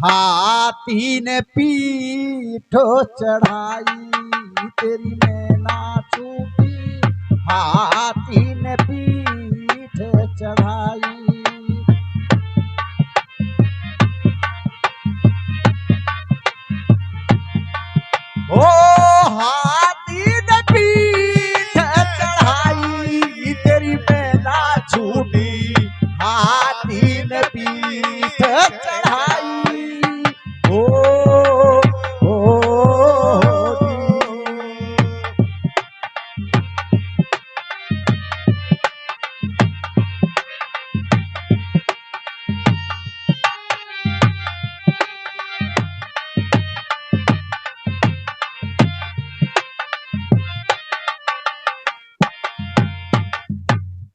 हाथी ने पीठ चढ़ाई तेरी मैना छूटी, हाथी ने पीठ चढ़ाई। ओ हाथी ने पीठ चढ़ाई तेरी मैना छूटी, हाथी ने पीठ चढ़ाई। ओ,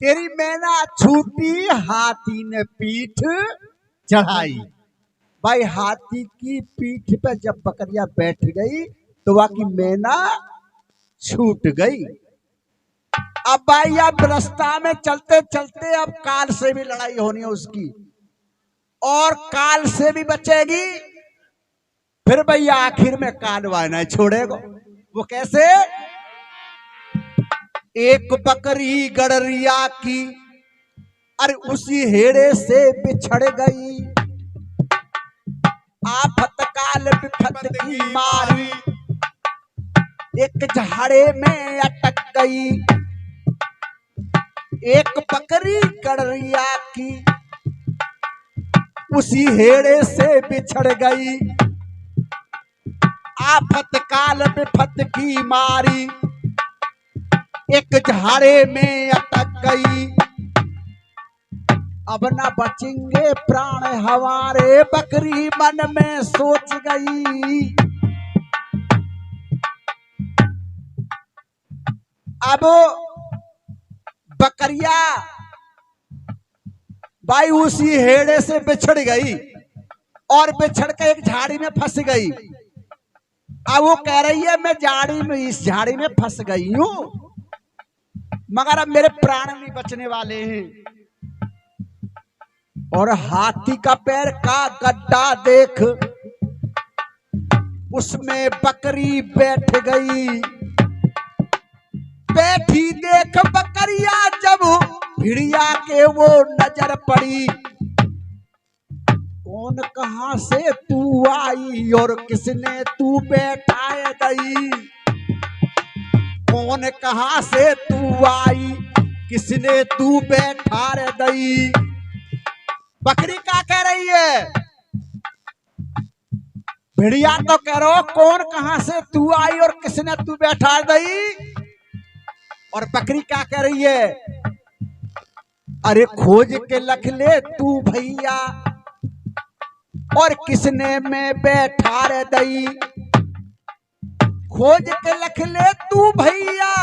तेरी मैना छूटी, हाथी ने पीठ चढ़ाई। भाई हाथी की पीठ पे जब बकरियां बैठ गई तो वहां की मैना छूट गई। अब भाई अब रास्ता में चलते चलते अब काल से भी लड़ाई होनी है उसकी, और काल से भी बचेगी। फिर भैया आखिर में काल वाना छोड़ेगा। वो कैसे? एक बकरी गड़रिया की, अरे उसी हेड़े से बिछड़ गई। आफत काल विफत की मारी, एक झाड़े में अटक गई। एक बकरी गड़रिया की, उसी हेड़े से बिछड़ गई। आफत काल विफत की मारी, एक झाड़े में अटक गई। अब न बचेंगे प्राण हमारे, बकरी मन में सोच गई। अब बकरिया भाई उसी हेड़े से बिछड़ गई और बिछड़ के एक झाड़ी में फंस गई। अब वो कह रही है मैं झाड़ी में, इस झाड़ी में फंस गई हूं, मगर अब मेरे प्राण नहीं बचने वाले हैं। और हाथी का पैर का गड्ढा देख, उसमें बकरी बैठ गई। बैठी देख बकरिया जब भिड़िया के वो नजर पड़ी। कौन कहां से तू आई और किसने तू बैठाए गई? कौन कहां से तू आई, किसने तू बैठा गई? बकरी क्या कह रही है? भिड़िया तो कह रहा हो कौन कहां से तू आई और किसने तू बैठा गई। और बकरी क्या कह रही है? अरे खोज के लख ले तू भैया, और किसने में बैठा रे दई। खोज के लख ले तू भैया,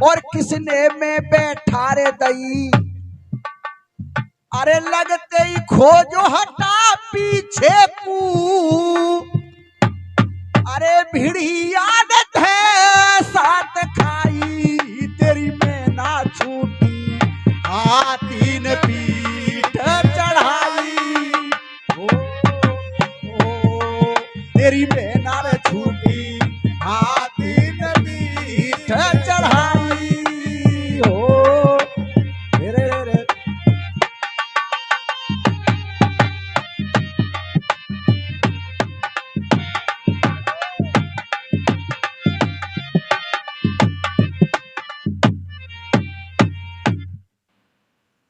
और किसने में बैठा रे दई। अरे लगते ही खोजो हटा पीछे को, अरे भिड़िया है साथ खाई तेरी मैना छूटी, हाथी ने पीठ चढ़ाई। ओ, तेरी मैना रे छूटी, हाथी ने पीठ चढ़ाई। हो रे रे रे।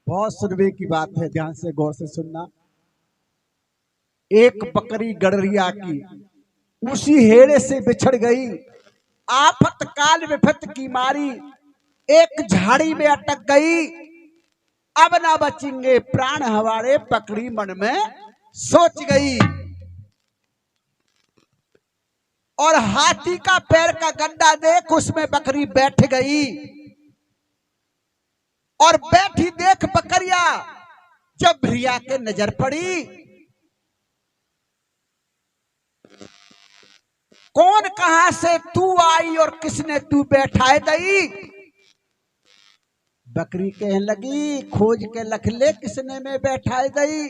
बहुत सुनने की बात है, ध्यान से गौर से सुनना। एक बकरी गड़रिया की, उसी हेड़े से बिछड़ गई। आफत काल विफत की मारी, एक झाड़ी में अटक गई। अब ना बचेंगे प्राण हमारे, बकरी मन में सोच गई। और हाथी का पैर का गड्ढा देख, उसमें बकरी बैठ गई। और बैठी देख बकरिया जब भिड़िया के नजर पड़ी। कौन कहां से तू आई और किसने तू बैठाए दई। बकरी कहने लगी खोज के लख ले किसने में बैठाए दई।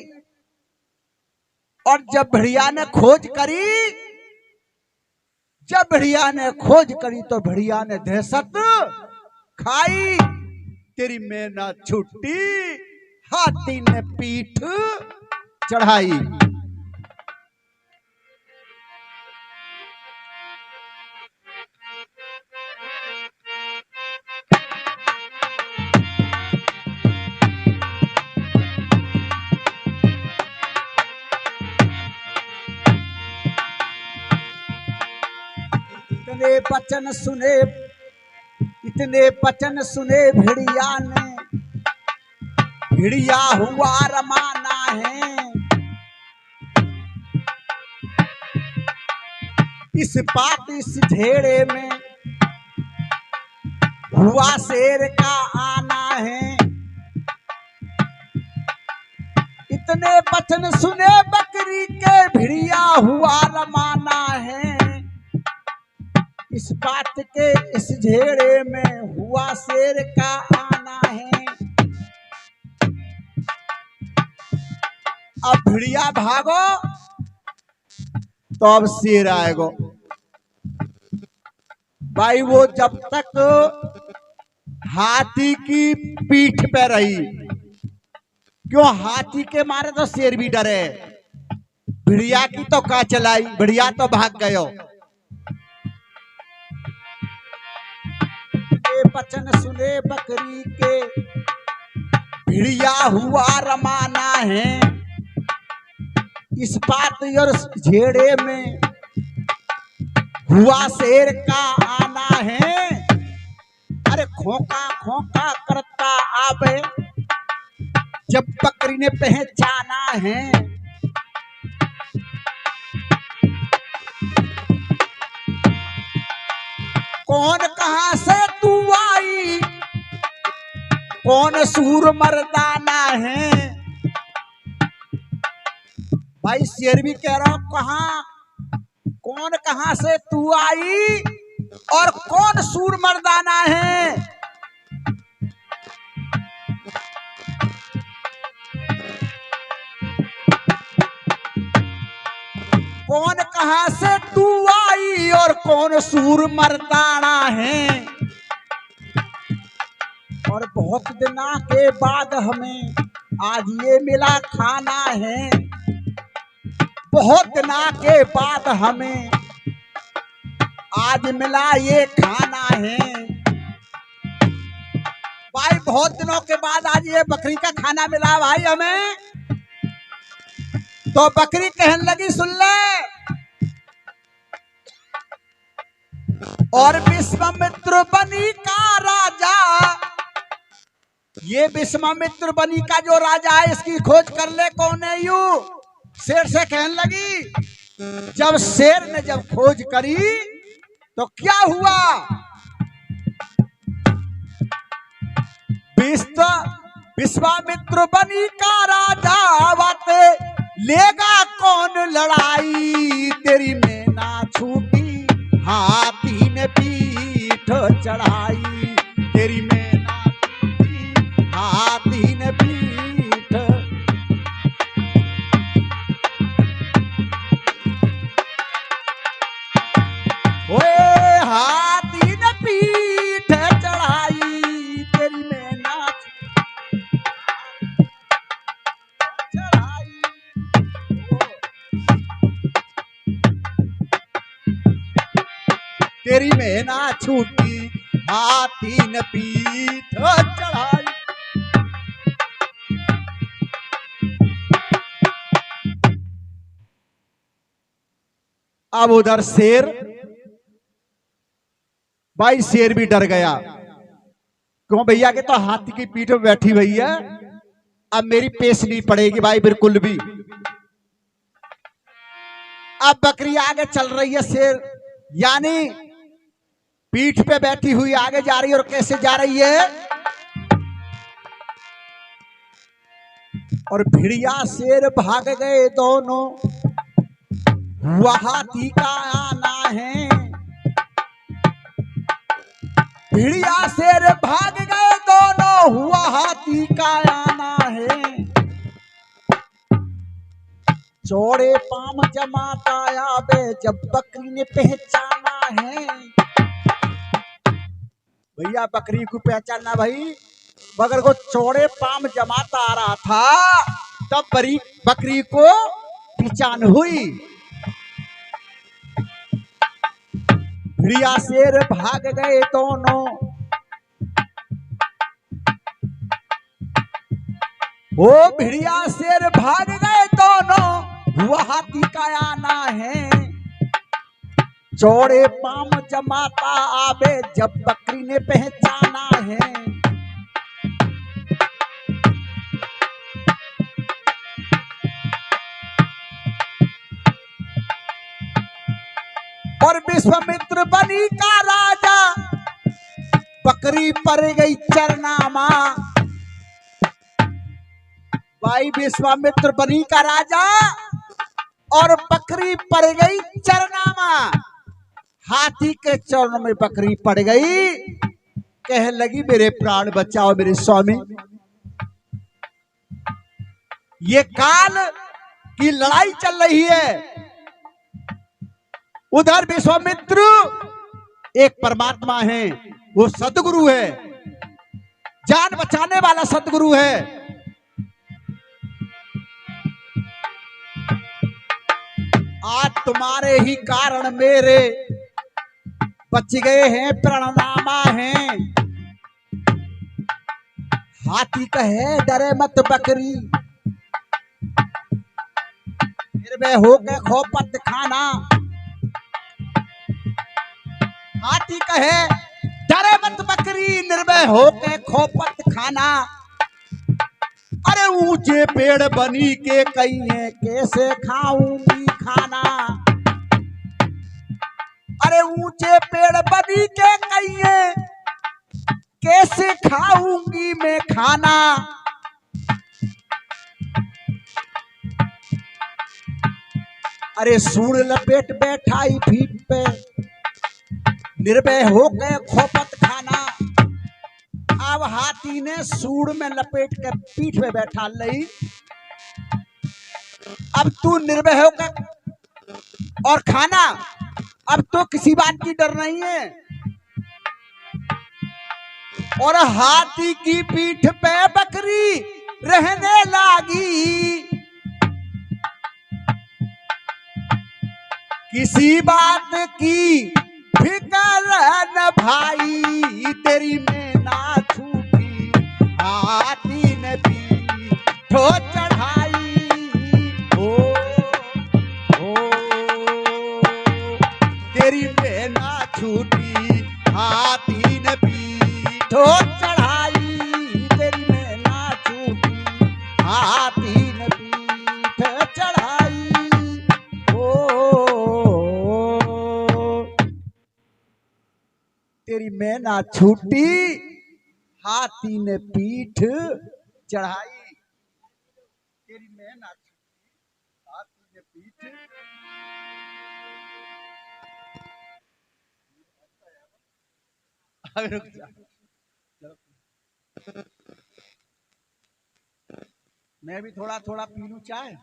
और जब भेड़िया ने खोज करी, जब भेड़िया ने खोज करी तो भेड़िया ने दहशत खाई। तेरी मैना छुट्टी हाथी ने पीठ चढ़ाई। इतने वचन सुने, इतने वचन सुने भेड़िया ने, भेड़िया हुआ रमाना है। इस बात इस घेरे में हुआ शेर का आना है। इतने वचन सुने बकरी के, भेड़िया हुआ रमाना है। इस बात के इस घेरे में हुआ शेर का आना है। अब भेड़िया भागो तो अब शेर आएगो। भाई वो जब तक हाथी की पीठ पे रही, क्यों हाथी के मारे तो शेर भी डरे, भेड़िया की तो का चलाई, भेड़िया तो भाग गयो। वचन सुने बकरी के, भेड़िया हुआ रमाना है। इस बात और झेड़े में हुआ शेर का आना है। अरे खोका खोका करता आवे, जब बकरी ने पहचाना है। कौन कहां से तू आई, कौन सूर मर्दाना है। भाई शेर भी कह रहा हूं कहां, कौन कहां से तू आई और कौन सूर मर्दाना है। कौन कहां से तू आई और कौन सूर मर्दाना है। और बहुत दिना के बाद हमें आज ये मिला खाना है। बहुत दिना के बाद हमें आज मिला ये खाना है। भाई बहुत दिनों के बाद आज ये बकरी का खाना मिला भाई हमें। तो बकरी कहने लगी सुन ले, और विश्वामित्र बनी का राजा, ये विश्वामित्र बनी का जो राजा है इसकी खोज कर ले कौन है यू। शेर से कहने लगी। जब शेर ने जब खोज करी तो क्या हुआ, विश्वामित्र बनी का राजा बाते लेगा कौन लड़ाई। तेरी मैना छूटी हाथी ने पीठ चढ़ाई। तेरी मैना छूटी हाथी ने पीठ। ओए हाथी ने पीठ चढ़ाई। तेरी मैना चढ़ाई। तेरी मैना छूटी हाथी ने पीठ चढ़ाई। अब उधर शेर, भाई शेर भी डर गया। क्यों भैया के तो हाथी की पीठ में बैठी हुई है, अब मेरी पेश नहीं पड़ेगी भाई बिल्कुल भी। अब बकरी आगे चल रही है, शेर यानी पीठ पे बैठी हुई आगे जा रही है। और कैसे जा रही है, और भेड़िया शेर भाग गए दोनों, हुआ हाथी का आना है। भेड़िया शेर भाग गए दोनों, हुआ हाथी का आना है। चौड़े पाम जमाता आवे जब बकरी ने पहचाना है। भैया बकरी को पहचानना भाई, मगर वो चौड़े पाम जमाता आ रहा था तब बकरी को पहचान हुई। भिड़िया शेर भाग गए दोनों, वो भिड़िया शेर भाग गए दोनों, हुआ हाथी का आना है। चौड़े पाम जमाता आवे जब बकरी ने पहचाना है। और विश्वामित्र बनी का राजा, बकरी पड़ गई चरनामा। भाई विश्वामित्र बनी का राजा और बकरी पड़ गई चरनामा। हाथी के चरणों में बकरी पड़ गई, कह लगी मेरे प्राण बचाओ मेरे स्वामी। ये काल की लड़ाई चल रही है। उधर विश्वामित्र एक परमात्मा है, वो सतगुरु है, जान बचाने वाला सतगुरु है। आज तुम्हारे ही कारण मेरे बच गए हैं प्रणनामा हैं। हाथी कहे डरे मत बकरी, निर्भय होके खोपत खाना। हाथी कहे डरे मत बकरी, निर्भय होके खोपत खाना। अरे ऊंचे पेड़ बनी के कहिए कैसे खाऊंगी खाना। अरे ऊंचे पेड़ बनी के कहिए कैसे खाऊंगी मैं खाना। अरे सूर लपेट बैठाई पीठ पे, निर्भय हो गए खोपत खाना। अब हाथी ने सूर में लपेट के पीठ पे बैठा ली। अब तू निर्भय होकर और खाना, अब तो किसी बात की डर नहीं है। और हाथी की पीठ पे बकरी रहने लगी। किसी बात की फिक्र न भाई, तेरी में ना छूटी हाथी ने भी ठो चढ़ाई। ओ तेरी में ना छूटी हाथी ने भी ठो चढ़ाई। तेरी में ना छूटी हाथी ने भी चढ़ाई। तेरी मैना छूटी हाथी ने पीठ चढ़ाई। तेरी मैना छूटी हाथी ने पीठ। रुक जा, मैं भी थोड़ा थोड़ा पी लूं चाय।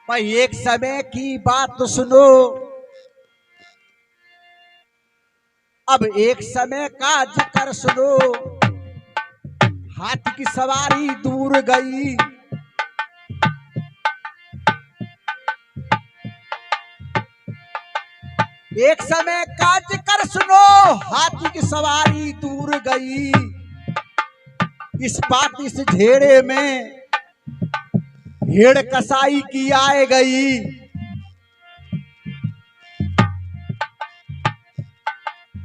भाई एक समय की बात तो सुनो, अब एक समय का जिक्र सुनो। हाथी की सवारी दूर गई, एक समय का जिक्र सुनो। हाथी की सवारी दूर गई, इस बात इस घेरे में भेड़ कसाई की आए गई।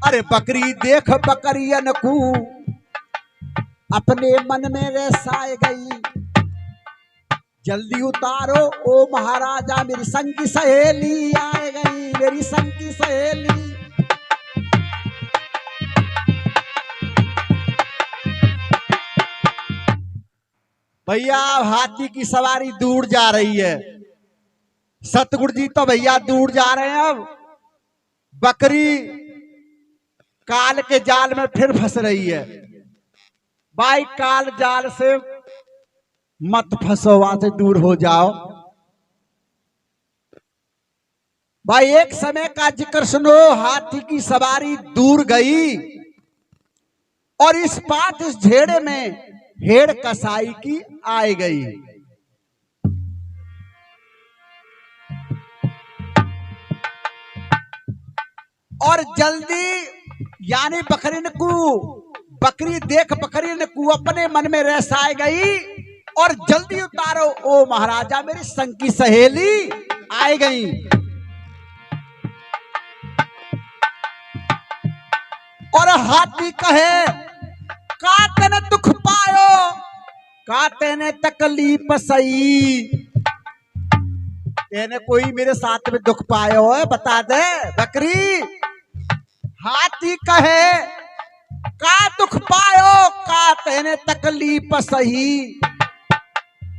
अरे बकरी देख बकरियन को अपने मन में रसाए गई। जल्दी उतारो ओ महाराजा, मेरी संग की सहेली आए गई, मेरी संग की सहेली। भैया हाथी की सवारी दूर जा रही है, सतगुरु जी तो भैया दूर जा रहे हैं। अब बकरी काल के जाल में फिर फंस रही है। भाई काल जाल से मत फंसो, वहां से दूर हो जाओ। भाई एक समय का जिक्र सुनो, हाथी की सवारी दूर गई और इस पात इस झेड़े में हेड़ कसाई की आई गई। और जल्दी यानी बकरी देख बकरी को अपने मन में रसाई गई और जल्दी उतारो ओ महाराजा, मेरी संग की सहेली आई गई। और हाथी कहे का तेने दुख पायो, का तेने तकलीफ सही, तेने कोई मेरे साथ में दुख पायो है बता दे बकरी। हाथी कहे का दुख पायो, का तेने तकलीफ सही,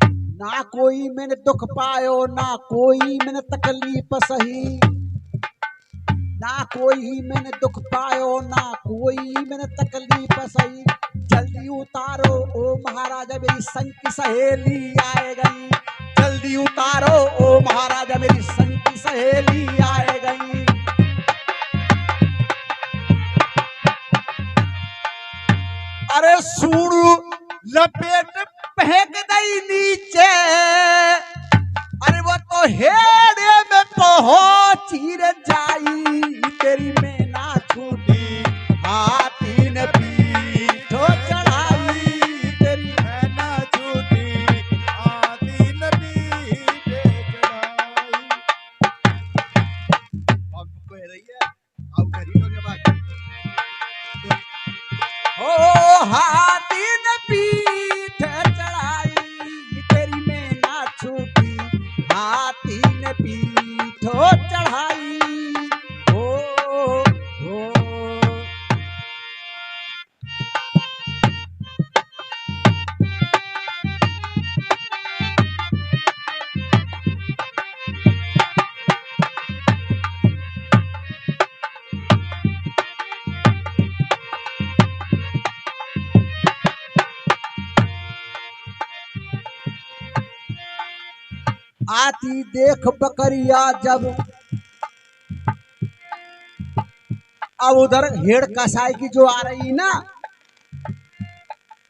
ना कोई मैंने दुख पायो, ना कोई मैंने तकलीफ सही, ना कोई मैंने दुख पायो, ना कोई मैंने तकलीफ सही। जल्दी उतारो ओ महाराजा, मेरी संग की सहेली आए गई। जल्दी उतारो ओ महाराजा, मेरी संग की सहेली आए गई। अरे सूरू लपेट फेंक गई नीचे, अरे वो तो हेड़े में पहुंची रे जाई, तेरी मैना छूटी हाथी ने पीठो चढ़ाई, तेरी मैना छूटी हाथी ने पीठे चढ़ाई। अब कह रही है अब करी तो बात ओ हाथी ने पीठ चढ़ाई, तेरी मैना छूटी हाथी ने पीठो चढ़ाई। आती देख बकरिया जब, अब उधर हेड़ कसाई की जो आ रही ना,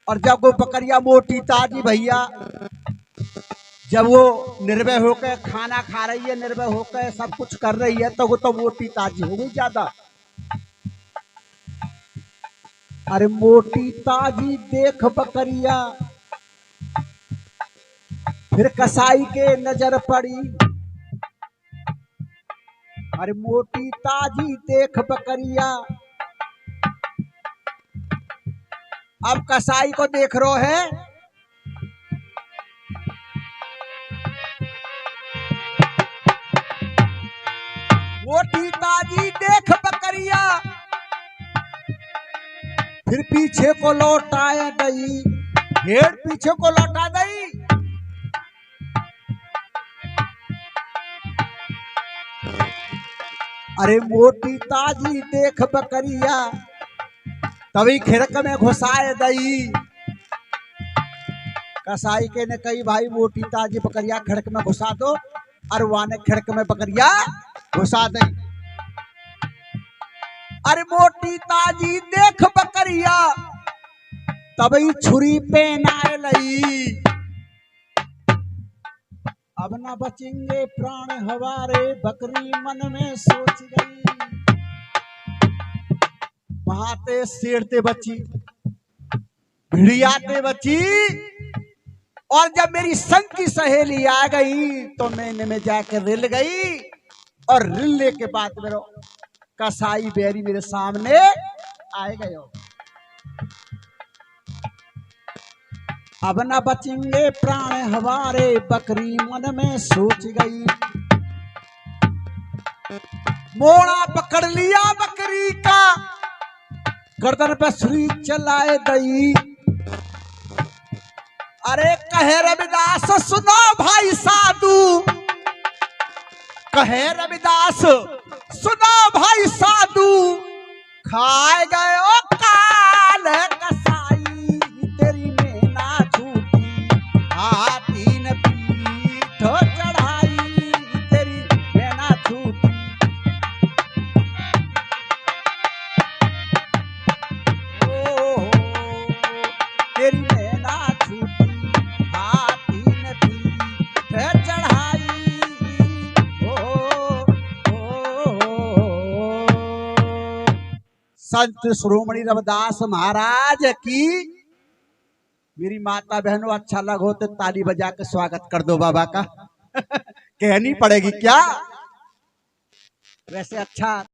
और जब वो बकरिया मोटी ताजी भैया जब वो निर्भय होकर खाना खा रही है, निर्भय होकर सब कुछ कर रही है, तो वो तो मोटी ताजी हो गई ज्यादा। अरे मोटी ताजी देख बकरिया, फिर कसाई के नजर पड़ी। अरे मोटी ताजी देख बकरिया, अब कसाई को देख रो है। मोटी ताजी देख बकरिया, फिर पीछे को लौटाया गई, हेड़ पीछे को लौटा गई। अरे मोटी ताजी देख बकरिया, तभी खिड़क में घुसाए दई। कसाई के ने कही भाई मोटी ताजी बकरिया खिड़क में घुसा दो, और वाने खिड़क में बकरिया घुसा दई। अरे मोटी ताजी देख बकरिया, तभी छुरी पे नाए लई। अब ना बचेंगे प्राण हमारे, बकरी मन में सोच गई। महाते सेड़ते बची, भिड़ियाते बची, और जब मेरी संग की सहेली आ गई तो मैंने में जाकर रिल गई। और रिलने के बाद मेरा कसाई बैरी मेरे सामने आए गए। अब न बचेंगे प्राण हमारे, बकरी मन में सोच गई। मोड़ा पकड़ लिया बकरी का, गर्दन पे सुई चलाए दई। अरे कहे रविदास सुनो भाई साधु, कहे रविदास सुनो भाई साधु, खाए गए ओ काल कसाई संत श्रोमणी रविदास महाराज की। मेरी माता बहनों अच्छा लगा तो ताली बजा के स्वागत कर दो बाबा का। कहनी पड़ेगी क्या? वैसे अच्छा